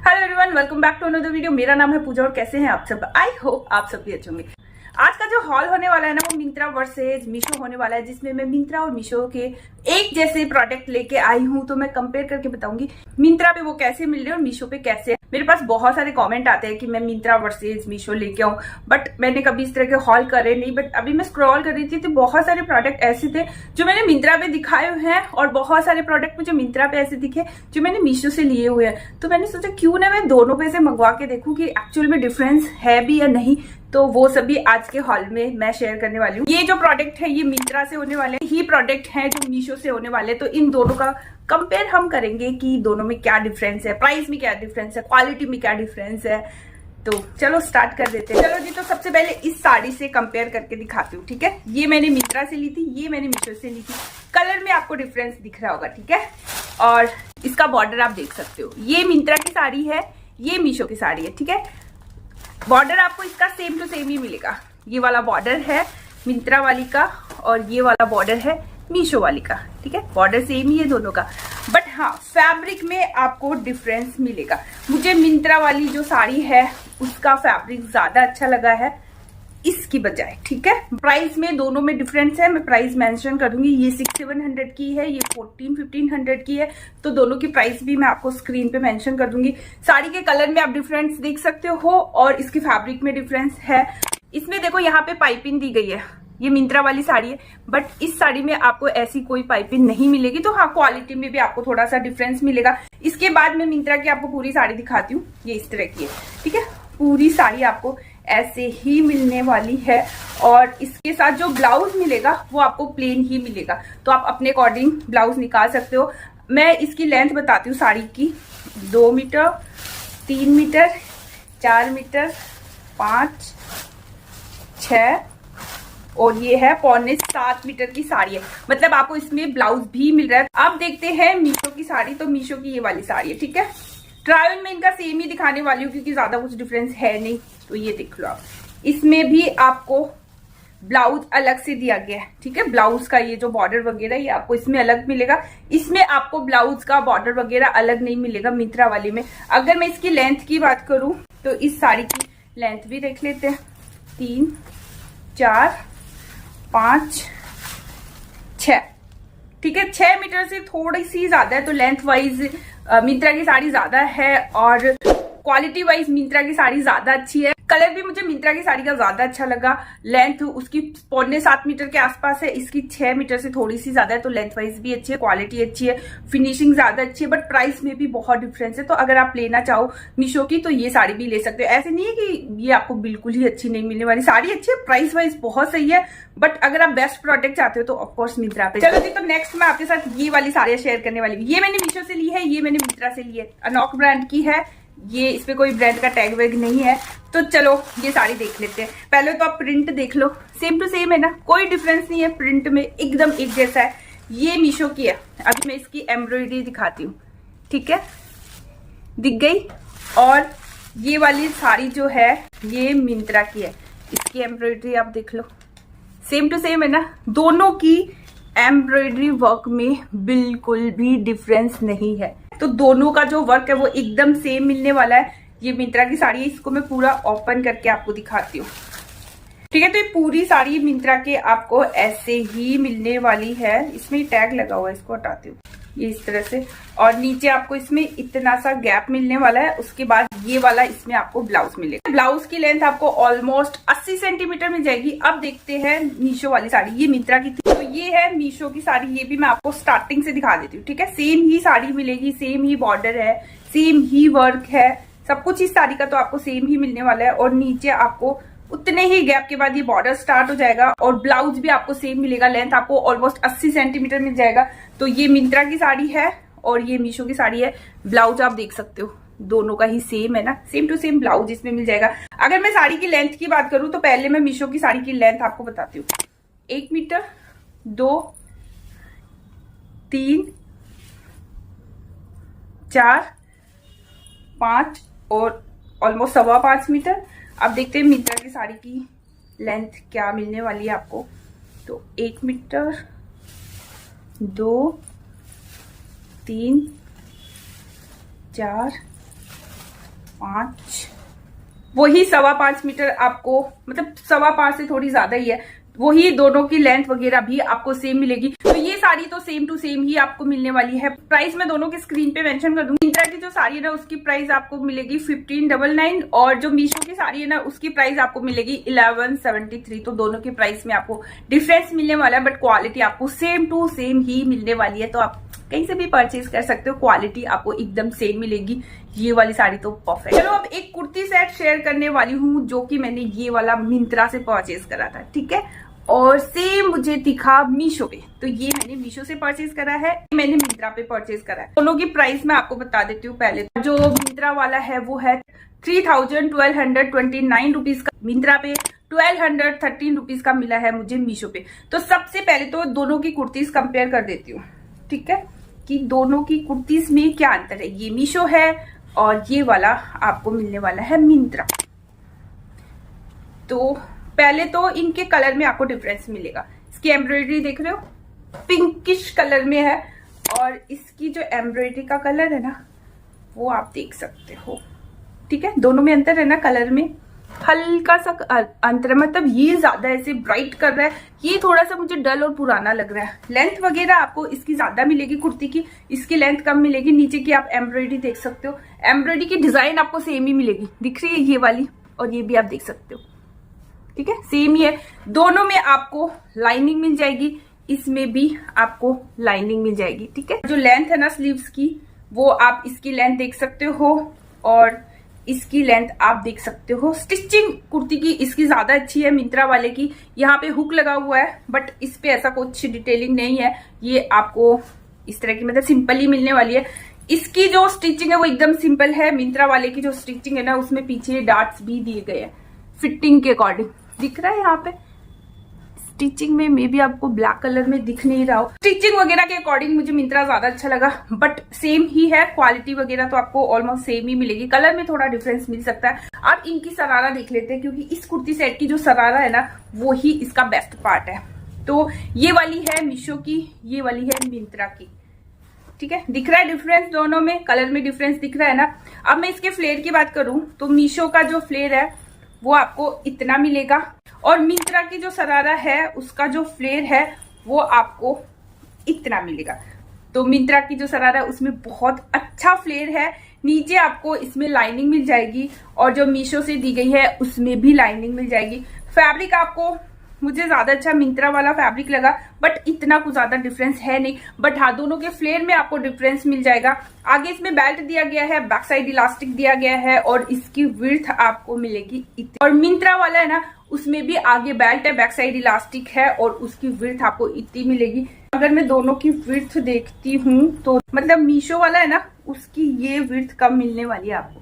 Hello everyone, welcome back to another video. मेरा नाम है पूजा और कैसे हैं आप सब। आई होप आप सब भी अच्छे होंगे। आज का जो हॉल होने वाला है ना, वो मिंत्रा वर्सेज मीशो होने वाला है, जिसमें मैं मिंत्रा और मीशो के एक जैसे प्रोडक्ट लेके आई हूँ। तो मैं कंपेयर करके बताऊंगी मिंत्रा पे वो कैसे मिल रहे हैं और मीशो पे कैसे है। मेरे पास बहुत सारे कमेंट आते हैं कि मैं मिंत्रा वर्सेज मीशो लेके आऊँ, बट मैंने कभी इस तरह के हॉल करे नहीं। बट अभी मैं स्क्रॉल कर रही थी तो बहुत सारे प्रोडक्ट ऐसे थे जो मैंने मिंत्रा पे दिखाए हुए हैं और बहुत सारे प्रोडक्ट मुझे मिंत्रा पे ऐसे दिखे जो मैंने मीशो से लिए हुए हैं। तो मैंने सोचा क्यों ना मैं दोनों पे से मंगवा के देखूं कि एक्चुअल में डिफरेंस है भी या नहीं। तो वो सभी आज के हॉल में मैं शेयर करने वाली हूँ। ये जो प्रोडक्ट है ये मिंत्रा से होने वाले ही प्रोडक्ट हैं जो मीशो से होने वाले। तो इन दोनों का कंपेयर हम करेंगे कि दोनों में क्या डिफरेंस है, प्राइस में क्या डिफरेंस है, क्वालिटी में क्या डिफरेंस है। तो चलो स्टार्ट कर देते हैं। चलो जी, तो सबसे पहले इस साड़ी से कंपेयर करके दिखाती हूँ। ठीक है, ये मैंने मिंत्रा से ली थी, ये मैंने मीशो से ली थी। कलर में आपको डिफरेंस दिख रहा होगा, ठीक है। और इसका बॉर्डर आप देख सकते हो, ये मिंत्रा की साड़ी है, ये मीशो की साड़ी है, ठीक है। बॉर्डर आपको इसका सेम टू सेम ही मिलेगा। ये वाला बॉर्डर है मिंत्रा वाली का और ये वाला बॉर्डर है मीशो वाली का, ठीक है। बॉर्डर सेम ही है दोनों का, बट हाँ फैब्रिक में आपको डिफरेंस मिलेगा। मुझे मिंत्रा वाली जो साड़ी है उसका फैब्रिक ज्यादा अच्छा लगा है इसकी बजाय, ठीक है। प्राइस में दोनों में डिफरेंस है, मैं प्राइस मेंशन कर दूंगी। ये 6-700 की है, ये 14-1500 की है। तो दोनों की प्राइस भी मैं आपको स्क्रीन पे मेंशन कर दूंगी। साड़ी के कलर में आप डिफरेंस देख सकते हो और इसके फैब्रिक में डिफरेंस है। इसमें देखो यहाँ पे पाइपिंग दी गई है, ये मिंत्रा वाली साड़ी है, बट इस साड़ी में आपको ऐसी कोई पाइपिंग नहीं मिलेगी। तो हाँ, क्वालिटी में भी आपको थोड़ा सा डिफरेंस मिलेगा। इसके बाद मैं मिंत्रा की आपको पूरी साड़ी दिखाती हूँ। ये इस तरह की है, ठीक है। पूरी साड़ी आपको ऐसे ही मिलने वाली है और इसके साथ जो ब्लाउज मिलेगा वो आपको प्लेन ही मिलेगा। तो आप अपने अकॉर्डिंग ब्लाउज निकाल सकते हो। मैं इसकी लेंथ बताती हूँ साड़ी की। 2 मीटर, 3 मीटर, 4 मीटर, 5, 6 और ये है 6.25 मीटर की साड़ी है। मतलब आपको इसमें ब्लाउज भी मिल रहा है। अब देखते हैं मीशो की साड़ी। तो मीशो की ये वाली साड़ी है, ठीक है। ट्रायल में इनका सेम ही दिखाने वाली हूँ क्योंकि ज्यादा कुछ डिफरेंस है नहीं। तो ये देख लो आप, इसमें भी आपको ब्लाउज अलग से दिया गया है, ठीक है। ब्लाउज का ये जो बॉर्डर वगैरह ये आपको इसमें अलग मिलेगा। इसमें आपको ब्लाउज का बॉर्डर वगैरह अलग नहीं मिलेगा मिंत्रा वाली में। अगर मैं इसकी लेंथ की बात करूं तो इस साड़ी की लेंथ भी देख लेते हैं। 3, 4, 5, 6, ठीक है। 6 मीटर से थोड़ी सी ज्यादा है। तो लेंथ वाइज मिंत्रा की साड़ी ज्यादा है और क्वालिटी वाइज मिंत्रा की साड़ी ज्यादा अच्छी है। कलर भी मुझे मिंत्रा की साड़ी का ज्यादा अच्छा लगा। लेंथ उसकी 6.25 मीटर के आसपास है, इसकी 6 मीटर से थोड़ी सी ज्यादा है। तो लेंथ वाइज भी अच्छी है, क्वालिटी अच्छी है, फिनिशिंग ज्यादा अच्छी है, बट प्राइस में भी बहुत डिफरेंस है। तो अगर आप लेना चाहो मीशो की तो ये साड़ी भी ले सकते हो। ऐसे नहीं है कि ये आपको बिल्कुल ही अच्छी नहीं मिलने वाली। साड़ी अच्छी है, प्राइस वाइज बहुत सही है, बट अगर आप बेस्ट प्रोडक्ट चाहते हो तो ऑफकोर्स मिंत्रा पे। चलो जी, तो नेक्स्ट मैं आपके साथ ये वाली साड़ियां शेयर करने वाली हूँ। ये मैंने मीशो से ली है, ये मैंने मिंत्रा से ली है। अनॉक ब्रांड की है ये, इस पे कोई ब्रांड का टैग वैग नहीं है। तो चलो ये साड़ी देख लेते हैं। पहले तो आप प्रिंट देख लो, सेम टू सेम है ना, कोई डिफरेंस नहीं है। प्रिंट में एकदम एक जैसा है। ये मीशो की है। अभी मैं इसकी एम्ब्रॉयडरी दिखाती हूँ, ठीक है, दिख गई। और ये वाली साड़ी जो है ये मिंत्रा की है, इसकी एम्ब्रॉयडरी आप देख लो, सेम टू सेम है ना। दोनों की एम्ब्रॉयडरी वर्क में बिल्कुल भी डिफरेंस नहीं है। तो दोनों का जो वर्क है वो एकदम सेम मिलने वाला है। ये मिंत्रा की साड़ी है, इसको मैं पूरा ओपन करके आपको दिखाती हूँ, ठीक है। तो ये पूरी साड़ी मिंत्रा के आपको ऐसे ही मिलने वाली है। इसमें टैग लगा हुआ है, इसको हटाती हूँ, ये इस तरह से। और नीचे आपको इसमें इतना सा गैप मिलने वाला है। उसके बाद ये वाला इसमें आपको ब्लाउज मिलेगा। ब्लाउज की लेंथ आपको ऑलमोस्ट 80 सेंटीमीटर मिल जाएगी। अब देखते हैं मीशो वाली साड़ी। ये मिंत्रा की थी, तो ये है मीशो की साड़ी। ये भी मैं आपको स्टार्टिंग से दिखा देती हूँ, ठीक है। सेम ही साड़ी मिलेगी, सेम ही बॉर्डर है, सेम ही वर्क है, सब कुछ इस साड़ी का तो आपको सेम ही मिलने वाला है। और नीचे आपको उतने ही गैप के बाद ये बॉर्डर स्टार्ट हो जाएगा और ब्लाउज भी आपको सेम मिलेगा। लेंथ आपको ऑलमोस्ट 80 सेंटीमीटर मिल जाएगा। तो ये मिंत्रा की साड़ी है और ये मीशो की साड़ी है। ब्लाउज आप देख सकते हो, दोनों का ही सेम है ना, सेम टू सेम ब्लाउज इसमें मिल जाएगा। अगर मैं साड़ी की लेंथ की बात करूं तो पहले मैं मीशो की साड़ी की लेंथ आपको बताती हूँ। 1 मीटर, 2, 3, 4, 5 और ऑलमोस्ट 5.25 मीटर। अब देखते हैं मिंत्रा की साड़ी की लेंथ क्या मिलने वाली है आपको। तो 1 मीटर, 2, 3, 4, 5, वही 5.25 मीटर आपको, मतलब 5.25 से थोड़ी ज्यादा ही है, वही दोनों की लेंथ वगैरह भी आपको सेम मिलेगी। तो ये साड़ी तो सेम टू सेम ही आपको मिलने वाली है। प्राइस मैं दोनों के स्क्रीन पे मेंशन कर दूंगी। मिंत्रा की जो साड़ी है ना उसकी प्राइस आपको मिलेगी 1599 और जो मीशो की साड़ी है ना उसकी प्राइस आपको मिलेगी 1173। तो दोनों की प्राइस में आपको डिफरेंस मिलने वाला है, बट क्वालिटी आपको सेम टू सेम ही मिलने वाली है। तो आप कहीं से भी परचेज कर सकते हो, क्वालिटी आपको एकदम सेम मिलेगी। ये वाली साड़ी तो परफेक्ट। चलो अब एक कुर्ती सेट शेयर करने वाली हूँ जो कि मैंने ये वाला मिंत्रा से परचेज करा था, ठीक है, और सेम मुझे दिखा मीशो पे। तो ये मैंने मीशो से परचेज करा है, मैंने मिंत्रा पे परचेज करा है। दोनों की प्राइस मैं आपको बता देती हूँ। पहले जो मिंत्रा वाला है वो है 1229 रुपीज का, मिंत्रा पे 1213 रुपीज का मिला है मुझे मीशो पे। तो सबसे पहले तो दोनों की कुर्तीज कंपेयर कर देती हूँ, ठीक है, कि दोनों की कुर्तीज में क्या अंतर है। ये मीशो है और ये वाला आपको मिलने वाला है मिंत्रा। तो पहले तो इनके कलर में आपको डिफरेंस मिलेगा। इसकी एम्ब्रॉयडरी देख रहे हो, पिंकिश कलर में है, और इसकी जो एम्ब्रॉयडरी का कलर है ना वो आप देख सकते हो, ठीक है। दोनों में अंतर है ना, कलर में हल्का सा अंतर है, मतलब ये ज्यादा ऐसे ब्राइट कर रहा है, ये थोड़ा सा मुझे डल और पुराना लग रहा है। लेंथ वगैरह आपको इसकी ज्यादा मिलेगी कुर्ती की, इसकी लेंथ कम मिलेगी। नीचे की आप एम्ब्रॉयडरी देख सकते हो, एम्ब्रॉयडरी की डिजाइन आपको सेम ही मिलेगी, दिख रही है ये वाली, और ये भी आप देख सकते हो, ठीक है, सेम ही है। दोनों में आपको लाइनिंग मिल जाएगी, इसमें भी आपको लाइनिंग मिल जाएगी, ठीक है। जो लेंथ है ना स्लीव्स की, वो आप इसकी लेंथ देख सकते हो और इसकी लेंथ आप देख सकते हो। स्टिचिंग कुर्ती की इसकी ज्यादा अच्छी है मिंत्रा वाले की। यहाँ पे हुक लगा हुआ है, बट इस पे ऐसा कुछ डिटेलिंग नहीं है, ये आपको इस तरह की मतलब सिंपल ही मिलने वाली है। इसकी जो स्टिचिंग है वो एकदम सिंपल है। मिंत्रा वाले की जो स्टिचिंग है ना उसमें पीछे डार्ट्स भी दिए गए हैं फिटिंग के अकॉर्डिंग, दिख रहा है यहाँ पे। स्टिचिंग में मे बी आपको ब्लैक कलर में दिख नहीं रहा हो, स्टिचिंग वगैरह के अकॉर्डिंग मुझे मिंत्रा ज्यादा अच्छा लगा, बट सेम ही है। क्वालिटी वगैरह तो आपको ऑलमोस्ट सेम ही मिलेगी, कलर में थोड़ा डिफरेंस मिल सकता है। अब इनकी सरारा देख लेते हैं, क्योंकि इस कुर्ती सेट की जो सरारा है ना वो ही इसका बेस्ट पार्ट है। तो ये वाली है मीशो की, ये वाली है मिंत्रा की, ठीक है। दिख रहा है डिफरेंस दोनों में, कलर में डिफरेंस दिख रहा है ना। अब मैं इसके फ्लेयर की बात करूं तो मीशो का जो फ्लेयर है वो आपको इतना मिलेगा, और मिंत्रा की जो सरारा है उसका जो फ्लेयर है वो आपको इतना मिलेगा। तो मिंत्रा की जो सरारा है उसमें बहुत अच्छा फ्लेयर है, नीचे आपको इसमें लाइनिंग मिल जाएगी, और जो मीशो से दी गई है उसमें भी लाइनिंग मिल जाएगी। फैब्रिक आपको, मुझे ज्यादा अच्छा मिंत्रा वाला फैब्रिक लगा, बट इतना कुछ ज्यादा डिफरेंस है नहीं। बट हाँ, दोनों के फ्लेयर में आपको डिफरेंस मिल जाएगा। आगे इसमें बेल्ट दिया गया है, बैक साइड इलास्टिक दिया गया है, और इसकी विड्थ आपको मिलेगी इतनी। और मिंत्रा वाला है ना उसमें भी आगे बेल्ट है, बैक साइड इलास्टिक है, और उसकी विड्थ आपको इतनी मिलेगी। अगर मैं दोनों की विड्थ देखती हूँ तो मतलब मीशो वाला है ना उसकी ये विड्थ कम मिलने वाली है आपको,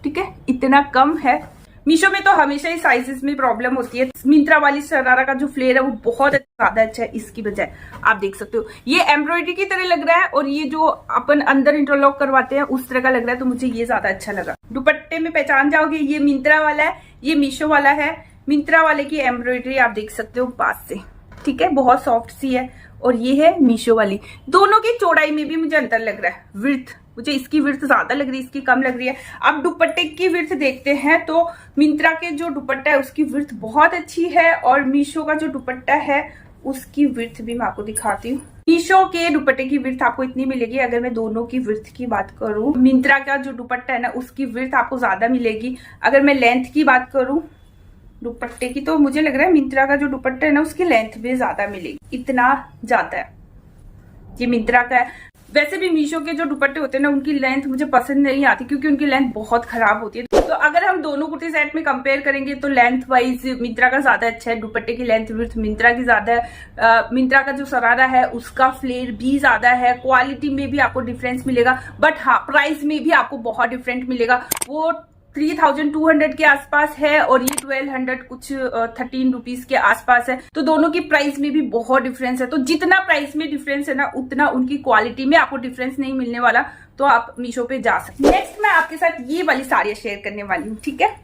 ठीक है, इतना कम है। मीशो में तो हमेशा ही साइजेस में प्रॉब्लम होती है। मिंत्रा वाली सरारा का जो फ्लेयर है वो बहुत ज्यादा अच्छा है इसकी बजाय, आप देख सकते हो। ये एम्ब्रॉयडरी की तरह लग रहा है, और ये जो अपन अंदर इंटरलॉक करवाते हैं उस तरह का लग रहा है, तो मुझे ये ज्यादा अच्छा लगा। दुपट्टे में पहचान जाओगे ये मिंत्रा वाला है, ये मीशो वाला है। मिंत्रा वाले की एम्ब्रॉयडरी आप देख सकते हो पास से, ठीक है, बहुत सॉफ्ट सी है, और ये है मीशो वाली। दोनों की चौड़ाई में भी मुझे अंतर लग रहा है, विड्थ मुझे इसकी विड्थ ज्यादा लग रही है, इसकी कम लग रही है। अब दुपट्टे की विड्थ देखते हैं तो मिंत्रा के जो दुपट्टा है उसकी विड्थ बहुत अच्छी है, और मीशो का जो दुपट्टा है उसकी विड्थ भी मैं आपको दिखाती हूँ। मीशो के दुपट्टे की विड्थ आपको इतनी मिलेगी। अगर मैं दोनों की विड्थ की बात करूं, मिंत्रा का जो दुपट्टा है ना उसकी विड्थ आपको ज्यादा मिलेगी। अगर मैं लेंथ की बात करूं दुपट्टे की, तो मुझे लग रहा है मिंत्रा का जो दुपट्टा है ना उसकी लेंथ भी ज्यादा मिलेगी, इतना ज्यादा है ये मिंत्रा का है। वैसे भी मीशो के जो दुपट्टे होते हैं ना उनकी लेंथ मुझे पसंद नहीं आती, क्योंकि उनकी लेंथ बहुत खराब होती है। तो अगर हम दोनों कुर्ती सेट में कंपेयर करेंगे तो लेंथ वाइज मिंत्रा का ज्यादा अच्छा है, दुपट्टे की लेंथ विड्थ मिंत्रा की ज्यादा है। मिंत्रा का जो सरारा है उसका फ्लेयर भी ज्यादा है। क्वालिटी में भी आपको डिफरेंस मिलेगा, बट हाँ प्राइस में भी आपको बहुत डिफरेंट मिलेगा। वो 3200 के आसपास है, और ये 1200 कुछ 13 रुपीज के आसपास है। तो दोनों की प्राइस में भी बहुत डिफरेंस है। तो जितना प्राइस में डिफरेंस है ना उतना उनकी क्वालिटी में आपको डिफरेंस नहीं मिलने वाला। तो आप मीशो पे जा सकते हैं। नेक्स्ट मैं आपके साथ ये वाली साड़ियां शेयर करने वाली हूँ, ठीक है।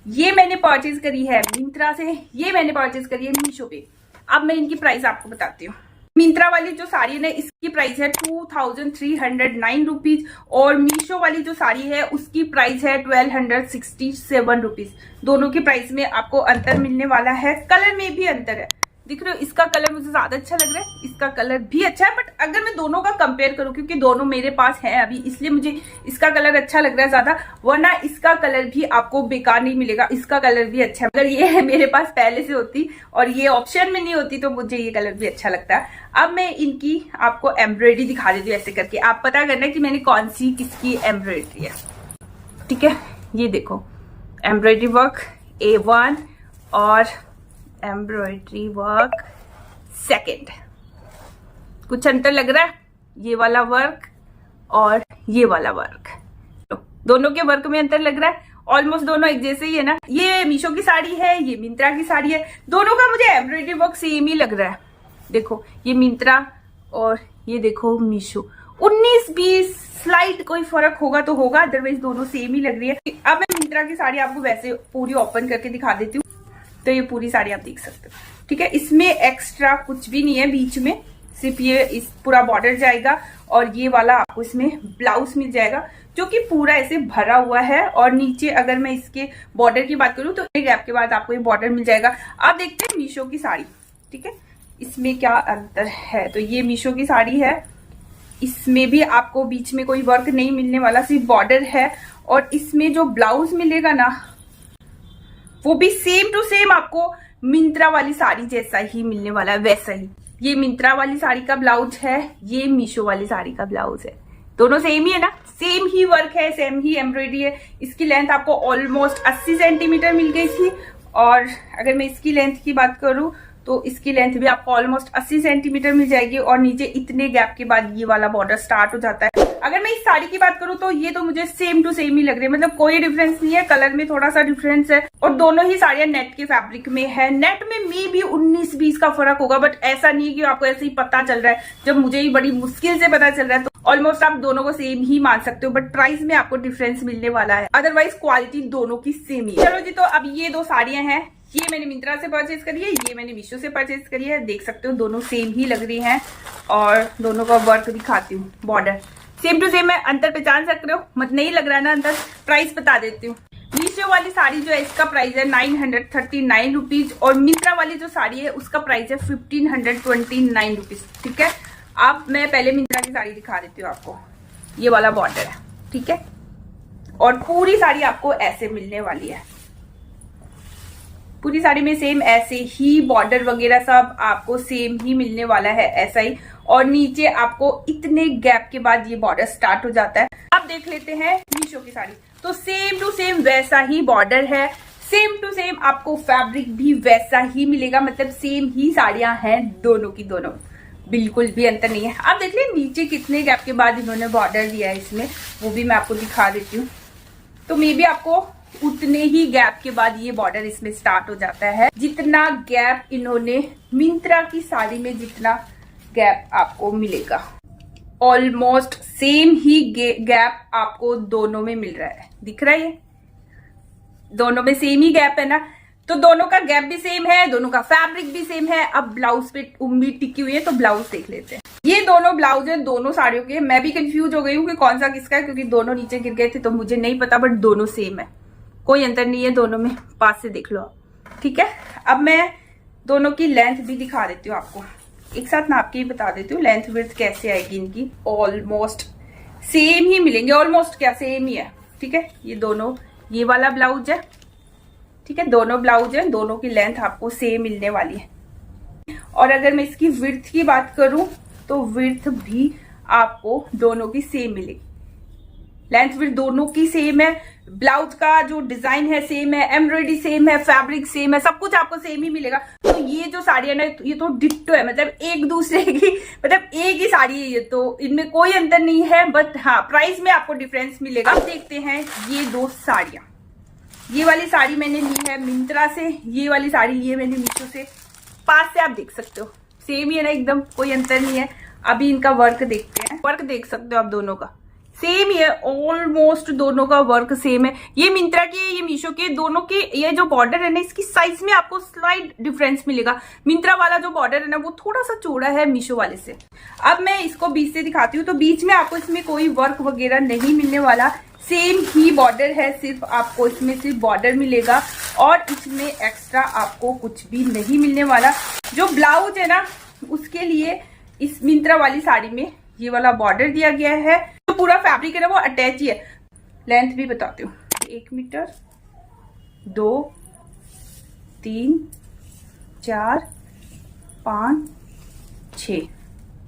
ये मैंने परचेज करी है मिंत्रा से, ये मैंने परचेज करी है मीशो पे। अब मैं इनकी प्राइस आपको बताती हूँ। मिंत्रा वाली जो साड़ी है ना इसकी प्राइस है 2309 रुपीज और मीशो वाली जो साड़ी है उसकी प्राइस है 1267 रुपीज। दोनों की प्राइस में आपको अंतर मिलने वाला है। कलर में भी अंतर है, दिख रहे हो, इसका कलर मुझे ज्यादा अच्छा लग रहा है, इसका कलर भी अच्छा है, बट अगर मैं दोनों का कंपेयर करूं, क्योंकि दोनों मेरे पास है अभी, इसलिए मुझे इसका कलर अच्छा लग रहा है ज्यादा, वरना इसका कलर भी आपको बेकार नहीं मिलेगा। इसका कलर भी अच्छा है, अगर ये मेरे पास पहले से होती और ये ऑप्शन में नहीं होती तो मुझे ये कलर भी अच्छा लगता है। अब मैं इनकी आपको एम्ब्रॉयडरी दिखा देती हूँ ऐसे करके, आप पता करना कि मैंने कौन सी किसकी एम्ब्रॉयडरी है। ठीक है, ये देखो एम्ब्रॉयडरी वर्क A1 और एम्ब्रॉयडरी वर्क सेकंड, कुछ अंतर लग रहा है, ये वाला वर्क और ये वाला वर्क, दोनों के वर्क में अंतर लग रहा है। ऑलमोस्ट दोनों एक जैसे ही है ना। ये मीशो की साड़ी है, ये मिंत्रा की साड़ी है, दोनों का मुझे एम्ब्रॉयडरी वर्क सेम ही लग रहा है। देखो ये मिंत्रा और ये देखो मीशो, 19-20 स्लाइड कोई फर्क होगा तो होगा, अदरवाइज दोनों सेम ही लग रही है। अब मैं मिंत्रा की साड़ी आपको वैसे पूरी ओपन करके दिखा देती हूँ, तो ये पूरी साड़ी आप देख सकते हो। ठीक है, इसमें एक्स्ट्रा कुछ भी नहीं है, बीच में सिर्फ ये इस पूरा बॉर्डर जाएगा और ये वाला आपको इसमें ब्लाउज मिल जाएगा जो कि पूरा ऐसे भरा हुआ है। और नीचे अगर मैं इसके बॉर्डर की बात करूं तो एक गैप के बाद आपको ये बॉर्डर मिल जाएगा। अब देखते हैं मीशो की साड़ी, ठीक है, इसमें क्या अंतर है। तो ये मीशो की साड़ी है, इसमें भी आपको बीच में कोई वर्क नहीं मिलने वाला, सिर्फ बॉर्डर है। और इसमें जो ब्लाउज मिलेगा ना वो भी सेम टू सेम आपको मिंत्रा वाली साड़ी जैसा ही मिलने वाला है, वैसा ही। ये मिंत्रा वाली साड़ी का ब्लाउज है, ये मीशो वाली साड़ी का ब्लाउज है, दोनों सेम ही है ना, सेम ही वर्क है, सेम ही एम्ब्रॉयडरी है। इसकी लेंथ आपको ऑलमोस्ट 80 सेंटीमीटर मिल गई थी और अगर मैं इसकी लेंथ की बात करूं तो इसकी लेंथ भी आपको ऑलमोस्ट 80 सेंटीमीटर मिल जाएगी। और नीचे इतने गैप के बाद ये वाला बॉर्डर स्टार्ट हो जाता है। अगर मैं इस साड़ी की बात करूं तो ये तो मुझे सेम टू सेम ही लग रही है, मतलब कोई डिफरेंस नहीं है, कलर में थोड़ा सा डिफरेंस है। और दोनों ही साड़ियां नेट के फैब्रिक में है। नेट में मे भी 19-20 का फर्क होगा, बट ऐसा नहीं है कि आपको ऐसे ही पता चल रहा है, जब मुझे ही बड़ी मुश्किल से पता चल रहा है। तो ऑलमोस्ट आप दोनों को सेम ही मान सकते हो, बट प्राइस में आपको डिफरेंस मिलने वाला है, अदरवाइज क्वालिटी दोनों की सेम ही है। चलो जी, तो अब ये दो साड़ियां हैं, ये मैंने मिंत्रा से परचेज करी है, ये मैंने मीशो से परचेज करी है। देख सकते हो दोनों सेम ही लग रही हैं और दोनों का वर्क दिखाती हूँ, बॉर्डर सेम टू सेम है। अंतर पहचान सकते हो, मत नहीं लग रहा है ना अंतर। प्राइस बता देती हूँ, मीशो वाली साड़ी जो है इसका प्राइस है 939 रुपीज और मिंत्रा वाली जो साड़ी है उसका प्राइस है 1529 रुपीज। ठीक है, अब मैं पहले मिंत्रा की साड़ी दिखा देती हूँ आपको। ये वाला बॉर्डर है, ठीक है, और पूरी साड़ी आपको ऐसे मिलने वाली है। पूरी साड़ी में सेम ऐसे ही बॉर्डर वगैरह सब आपको सेम ही मिलने वाला है, ऐसा ही। और नीचे आपको इतने गैप के बाद ये बॉर्डर स्टार्ट हो जाता है। अब देख लेते हैं मीशो की साड़ी, तो सेम टू सेम वैसा ही बॉर्डर है, सेम टू सेम आपको फैब्रिक भी वैसा ही मिलेगा, मतलब सेम ही साड़ियां हैं दोनों की दोनों, बिल्कुल भी अंतर नहीं है। अब देख लें नीचे कितने गैप के बाद इन्होंने बॉर्डर दिया है इसमें, वो भी मैं आपको दिखा देती हूँ। तो मे बी आपको उतने ही गैप के बाद ये बॉर्डर इसमें स्टार्ट हो जाता है, जितना गैप इन्होंने मिंत्रा की साड़ी में जितना गैप आपको मिलेगा। ऑलमोस्ट सेम ही गैप आपको दोनों में मिल रहा है, दिख रहा है, दोनों में सेम ही गैप है ना। तो दोनों का गैप भी सेम है, दोनों का फैब्रिक भी सेम है। अब ब्लाउज पे उम्मीद टिकी हुई है तो ब्लाउज देख लेते हैं। ये दोनों ब्लाउज है दोनों साड़ियों के। मैं भी कंफ्यूज हो गई हूँ कि कौन सा किसका है, क्योंकि दोनों नीचे गिर गए थे तो मुझे नहीं पता, बट दोनों सेम है, कोई अंतर नहीं है दोनों में, पास से देख लो आप। ठीक है, अब मैं दोनों की लेंथ भी दिखा देती हूँ आपको, एक साथ नाप के ही बता देती हूँ लेंथ विड्थ कैसे आएगी इनकी। ऑलमोस्ट सेम ही मिलेंगे, ऑलमोस्ट क्या सेम ही है। ठीक है, ये दोनों, ये वाला ब्लाउज है, ठीक है, दोनों ब्लाउज है, दोनों की लेंथ आपको सेम मिलने वाली है। और अगर मैं इसकी विड्थ की बात करूं तो विड्थ भी आपको दोनों की सेम मिलेगी, लेंथ विड्थ दोनों की सेम है। ब्लाउज का जो डिजाइन है सेम है, एम्ब्रॉयडरी सेम है, फैब्रिक सेम है, सब कुछ आपको सेम ही मिलेगा। तो ये जो साड़ी है ना ये तो डिट्टो है, मतलब एक दूसरे की, मतलब एक ही साड़ी है ये, तो इनमें कोई अंतर नहीं है, बट हाँ प्राइस में आपको डिफरेंस मिलेगा। अब देखते हैं ये दो साड़ियां। ये वाली साड़ी मैंने ली है मिंत्रा से, ये वाली साड़ी ये मैंने मीशो से। पास से आप देख सकते हो सेम ही है ना एकदम, कोई अंतर नहीं है। अभी इनका वर्क देखते हैं, वर्क देख सकते हो आप दोनों का सेम ही है, ऑलमोस्ट दोनों का वर्क सेम है। ये मिंत्रा के, ये मीशो के, दोनों के ये जो बॉर्डर है ना, इसकी साइज में आपको स्लाइड डिफरेंस मिलेगा। मिंत्रा वाला जो बॉर्डर है ना वो थोड़ा सा चौड़ा है मीशो वाले से। अब मैं इसको बीच से दिखाती हूँ। तो बीच में आपको इसमें कोई वर्क वगैरह नहीं मिलने वाला, सेम ही बॉर्डर है, सिर्फ आपको इसमें सिर्फ बॉर्डर मिलेगा और इसमें एक्स्ट्रा आपको कुछ भी नहीं मिलने वाला। जो ब्लाउज है ना उसके लिए इस मिंत्रा वाली साड़ी में ये वाला बॉर्डर दिया गया है। जो पूरा फैब्रिक है ना वो अटैच ही है। लेंथ भी बताती हूँ, 1 मीटर 2 3 4 5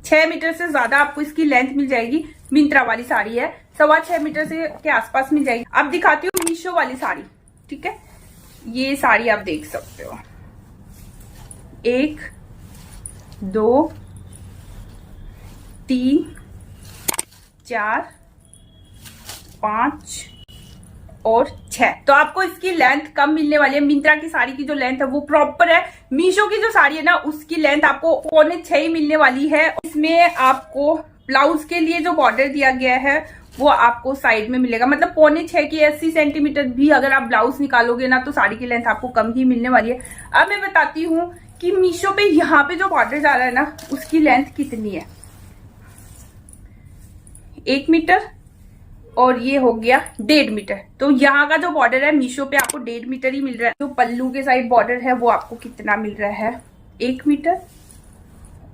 6 मीटर से ज्यादा आपको इसकी लेंथ मिल जाएगी। मिंत्रा वाली साड़ी है, 6.25 मीटर से के आसपास मिल जाएगी। अब दिखाती हूँ मीशो वाली साड़ी। ठीक है, ये साड़ी आप देख सकते हो, 1 2 3 4 5 और 6। तो आपको इसकी लेंथ कम मिलने वाली है। मिंत्रा की साड़ी की जो लेंथ है वो प्रॉपर है। मीशो की जो साड़ी है ना उसकी लेंथ आपको 5.25 ही मिलने वाली है। इसमें आपको ब्लाउज के लिए जो बॉर्डर दिया गया है वो आपको साइड में मिलेगा, मतलब 5.25 की 80 सेंटीमीटर भी अगर आप ब्लाउज निकालोगे ना तो साड़ी की लेंथ आपको कम ही मिलने वाली है। अब मैं बताती हूँ कि मीशो पे यहाँ पे जो बॉर्डर जा रहा है ना उसकी लेंथ कितनी है। 1 मीटर और ये हो गया 1.5 मीटर। तो यहाँ का जो बॉर्डर है मीशो पे आपको 1.5 मीटर ही मिल रहा है। जो पल्लू के साइड बॉर्डर है वो आपको कितना मिल रहा है, 1 मीटर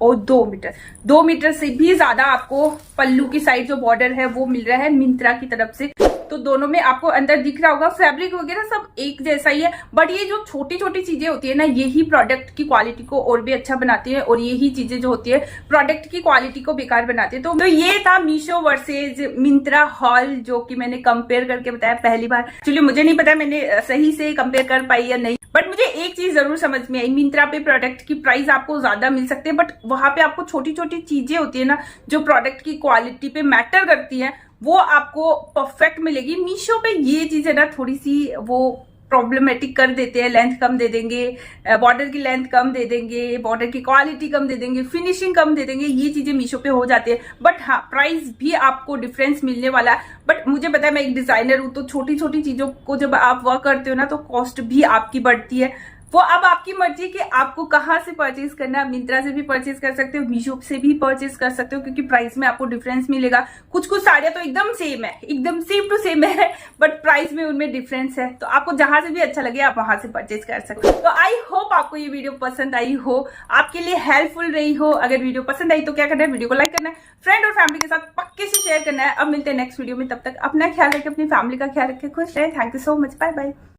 और 2 मीटर। 2 मीटर से भी ज्यादा आपको पल्लू की साइड जो बॉर्डर है वो मिल रहा है मिंत्रा की तरफ से। तो दोनों में आपको अंदर दिख रहा होगा, फैब्रिक वगैरह सब एक जैसा ही है, बट ये जो छोटी छोटी चीजें होती है ना यही प्रोडक्ट की क्वालिटी को और भी अच्छा बनाती है और यही चीजें जो होती है प्रोडक्ट की क्वालिटी को बेकार बनाती है। तो ये था मीशो वर्सेज मिंत्रा हॉल, जो कि मैंने कंपेयर करके बताया पहली बार। एक्चुअली मुझे नहीं पता मैंने सही से कंपेयर कर पाई या नहीं, बट मुझे एक चीज जरूर समझ में आई, मिंत्रा पे प्रोडक्ट की प्राइस आपको ज्यादा मिल सकते हैं, बट वहां पे आपको छोटी छोटी चीजें होती है ना जो प्रोडक्ट की क्वालिटी पे मैटर करती है वो आपको परफेक्ट मिलेगी। मीशो पे ये चीज है ना थोड़ी सी वो प्रॉब्लमेटिक कर देते हैं, लेंथ कम दे देंगे, बॉर्डर की लेंथ कम दे देंगे, बॉर्डर की क्वालिटी कम दे देंगे, फिनिशिंग कम दे देंगे, ये चीजें मीशो पे हो जाती है। बट हाँ, प्राइस भी आपको डिफरेंस मिलने वाला है। बट मुझे पता है मैं एक डिजाइनर हूं, तो छोटी छोटी चीजों को जब आप वर्क करते हो ना तो कॉस्ट भी आपकी बढ़ती है। वो अब आपकी मर्जी कि आपको कहाँ से परचेज करना है। मिंत्रा से भी परचेज कर सकते हो, मीशो से भी परचेज कर सकते हो, क्योंकि प्राइस में आपको डिफरेंस मिलेगा। कुछ कुछ साड़ियां तो एकदम सेम है, एकदम सेम टू सेम है, बट प्राइस में उनमें डिफरेंस है। तो आपको जहां से भी अच्छा लगे आप वहां से परचेज कर सकते हो। तो आई होप आपको ये वीडियो पसंद आई हो, आपके लिए हेल्पफुल रही हो। अगर वीडियो पसंद आई तो क्या करना है, वीडियो को लाइक करना है, फ्रेंड और फैमिली के साथ पक्के से शेयर करना है। अब मिलते हैं नेक्स्ट वीडियो में, तब तक अपना ख्याल रखें, अपनी फैमिली का ख्याल रखें, खुश रहे। Thank you so much, bye bye.